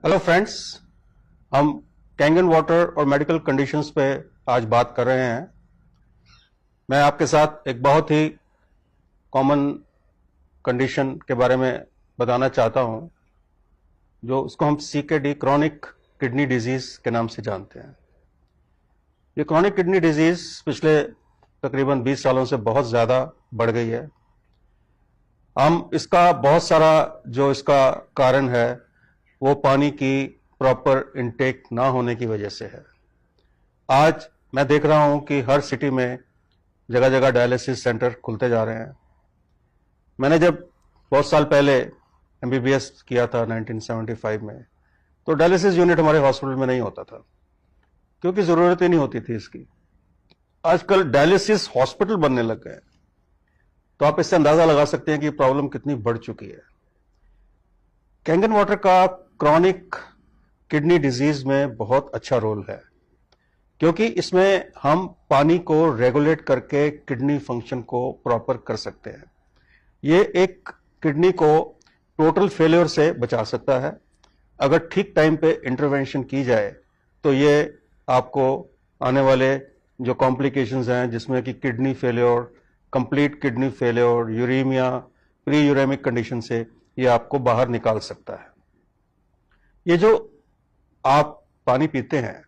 Hello friends, हम Kangen water और medical conditions पे आज बात कर रहे हैं। मैं आपके साथ एक बहुत ही कॉमन कंडीशन के बारे में बताना चाहता हूं, जो उसको हम CKD क्रॉनिक किडनी डिजीज के नाम से जानते हैं। ये क्रॉनिक किडनी डिजीज पिछले तकरीबन 20 सालों से बहुत ज़्यादा बढ़ गई है। हम इसका बहुत सारा जो इसका कारण है वो पानी की प्रॉपर इनटेक ना होने की वजह से है। आज मैं देख रहा हूं कि हर सिटी में जगह जगह डायलिसिस सेंटर खुलते जा रहे हैं। मैंने जब बहुत साल पहले MBBS किया था 1975 में, तो डायलिसिस यूनिट हमारे हॉस्पिटल में नहीं होता था क्योंकि जरूरत ही नहीं होती थी इसकी। आजकल डायलिसिस हॉस्पिटल बनने लग गए, तो आप इससे अंदाजा लगा सकते हैं कि प्रॉब्लम कितनी बढ़ चुकी है। कैंगन वाटर का क्रॉनिक किडनी डिजीज में बहुत अच्छा रोल है, क्योंकि इसमें हम पानी को रेगुलेट करके किडनी फंक्शन को प्रॉपर कर सकते हैं। ये एक किडनी को टोटल फेलियर से बचा सकता है। अगर ठीक टाइम पे इंटरवेंशन की जाए तो ये आपको आने वाले जो कॉम्प्लिकेशंस हैं, जिसमें कि kidney failure, complete kidney failure, uraemia, pre uraemic condition से ये आपको बाहर निकाल सकता है। ये जो आप पानी पीते हैं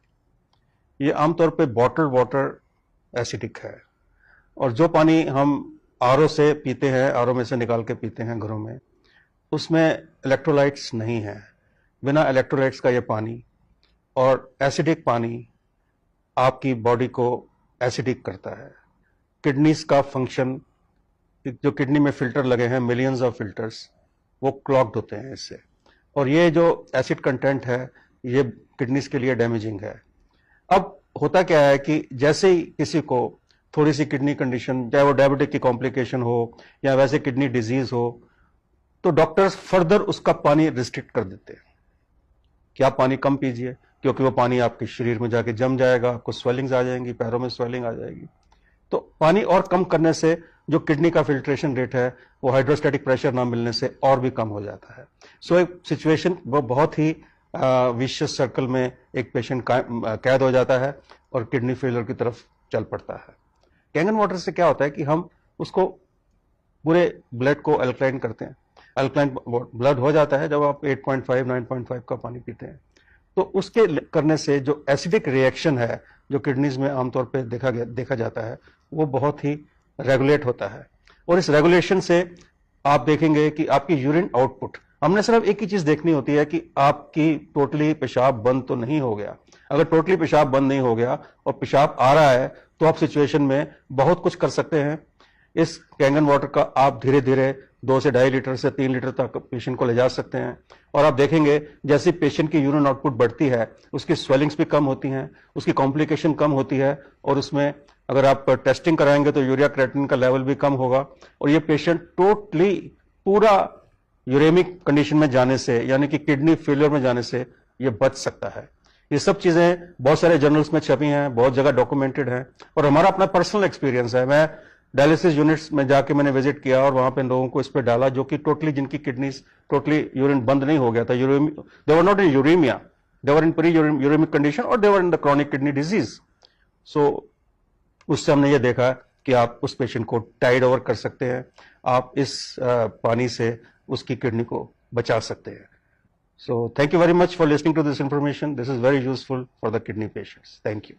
ये आमतौर पे बॉटल्ड वाटर एसिडिक है, और जो पानी हम RO से पीते हैं, RO में से निकाल के पीते हैं घरों में, उसमें इलेक्ट्रोलाइट्स नहीं है। बिना इलेक्ट्रोलाइट्स का ये पानी और एसिडिक पानी आपकी बॉडी को एसिडिक करता है। किडनीज का फंक्शन, जो किडनी में फिल्टर लगे हैं, मिलियंस ऑफ फिल्टर्स, वो क्लॉग्ड होते हैं इससे, और ये जो एसिड कंटेंट है ये किडनीज के लिए डैमेजिंग है। अब होता क्या है कि जैसे ही किसी को थोड़ी सी किडनी कंडीशन, चाहे वो डायबिटिक की कॉम्प्लिकेशन हो या वैसे किडनी डिजीज हो, तो डॉक्टर्स फर्दर उसका पानी रिस्ट्रिक्ट कर देते हैं कि आप पानी कम पीजिए, क्योंकि वो पानी आपके शरीर में जाके जम जाएगा, आपको स्वेलिंग्स आ जाएंगी, पैरों में स्वेलिंग आ जाएगी। तो पानी और कम करने से जो किडनी का फिल्ट्रेशन रेट है वो हाइड्रोस्टैटिक प्रेशर ना मिलने से और भी कम हो जाता है। सो एक सिचुएशन वो बहुत ही विशियस सर्कल में एक पेशेंट कैद हो जाता है और किडनी फेलियर की तरफ चल पड़ता है। कैंगन वाटर से क्या होता है कि हम उसको पूरे ब्लड को अल्कलाइन करते हैं। अल्कलाइन ब्लड हो जाता है जब आप 8.5 9.5 का पानी पीते हैं। तो उसके करने से जो एसिडिक रिएक्शन है जो किडनीज में आमतौर पे देखा जाता है, वो बहुत ही रेगुलेट होता है। और इस रेगुलेशन से आप देखेंगे कि आपकी यूरिन आउटपुट, हमने सिर्फ एक ही चीज देखनी होती है कि आपकी टोटली पेशाब बंद तो नहीं हो गया। अगर टोटली पेशाब बंद नहीं हो गया और पेशाब आ रहा है तो आप सिचुएशन में बहुत कुछ कर सकते हैं। इस कैंगन वाटर का आप धीरे धीरे 2 से 2.5 लीटर से 3 लीटर तक पेशेंट को ले जा सकते हैं, और आप देखेंगे जैसे पेशेंट की यूरिन आउटपुट बढ़ती है उसकी स्वेलिंग्स भी कम होती हैं, उसकी कॉम्प्लिकेशन कम होती है, और उसमें अगर आप टेस्टिंग कराएंगे तो यूरिया क्रिएटिनिन का लेवल भी कम होगा, और ये पेशेंट टोटली पूरा यूरेमिक कंडीशन में जाने से, यानी कि किडनी फेलियर में जाने से ये बच सकता है। ये सब चीजें बहुत सारे जर्नल्स में छपी हैं, बहुत जगह डॉक्यूमेंटेड है, और हमारा अपना पर्सनल एक्सपीरियंस है। मैं डायलिसिस यूनिट्स में जाके मैंने विजिट किया और वहां पे लोगों को इस पे डाला जो कि टोटली, जिनकी किडनीज टोटली यूरिन बंद नहीं हो गया था, they were not in uraemia, they were in pre uraemic condition, और they were in the chronic kidney disease. So उससे हमने ये देखा कि आप उस पेशेंट को टाइड ओवर कर सकते हैं, आप इस पानी से उसकी किडनी को बचा सकते हैं। So thank you very much for listening to this information. This is very useful for the kidney patients. Thank you.